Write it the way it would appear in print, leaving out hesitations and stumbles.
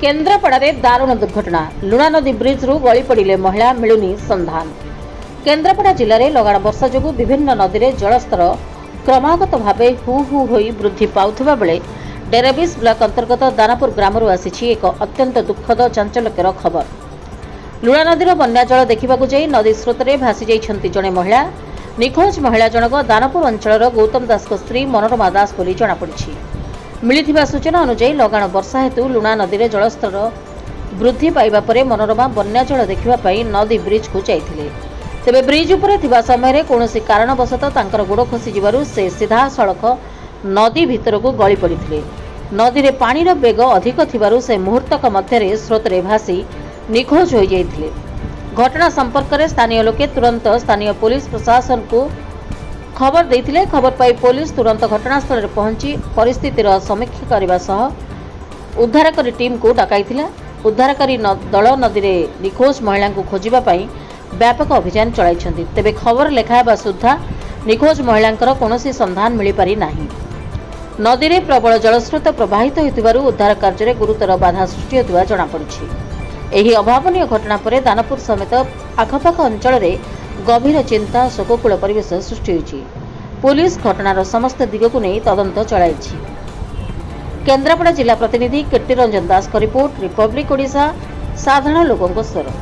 केन्द्रापड़ारे दारुण दुर्घटना लुणा नदी ब्रिज रु गली पड़िले महिला मिलुनी संधान। केन्द्रापड़ा जिले में लगाण वर्षा जोगु विभिन्न नदी में जलस्तर क्रमागत भावे हु हु होई वृद्धि पाउथिबा बेले डेराबिस ब्लॉक अंतर्गत दानापुर ग्राम आसी एक अत्यंत दुखद चांचल्यकर खबर। लुणा नदीर बन्या जल देखा नदी स्रोत में भासी जाइछंती जणे महिला। निखोज महिला जनक दानापुर अंचल गौतम दास स्त्री मनोरमा दास बोली जଣାपड़ी। मिलिथिबा सूचना अनुसार लगाण वर्षा हेतु लुणा नदी में जलस्तर वृद्धि पाइबा परे मनोरमा बन्या जल देखा नदी ब्रिज को जाइथिले। तेबे ब्रिज उपरे थिबा समय कौनसी कारणवशत तांकर गोड़ खसी जिबारु से सीधा सड़क नदी भितर को गली पड़िथिले। नदी रे पानी रो बेग अधिक थिबारु से मुहूर्तक मध्य स्रोत रे भासी निखोज हो जाइथिले। घटना संपर्क में स्थानीय लोके तुरंत स्थानीय पुलिस प्रशासन को खबर देइथिले। खबर पाई पुलिस तुरंत घटनास्थल रे पहुंची परिस्थितिर समीक्षा करबा सह उद्धारकारी टीम को डकाइथिला। उद्धारकारी दल नदी रे निखोज महिला को खोजिबा पाई व्यापक अभियान चलाइछंती। तेबे खबर लेखाबा सुद्धा निखोज महिलांकर कोनोसी संधान मिली पारि नाही। नदी रे प्रबल जलस्रोत प्रवाहित होइतिबारु उद्धार कार्य रे गुरुतर बाधा सृष्टि होइतिबा जଣା पड़िछि। एही अभावनीय घटना पर दानापुर समेत आखपाख अंचल रे गभीर चिंता शोककूल परिवेश सृष्टि होइछि। पुलिस घटनार समस्त दिग को नहीं तदंत चलाइछि। केन्द्रापड़ा जिला प्रतिनिधि कीर्ति रंजन दास का रिपोर्ट, रिपब्लिक ओडिशा, साधारण लोकों स्वर।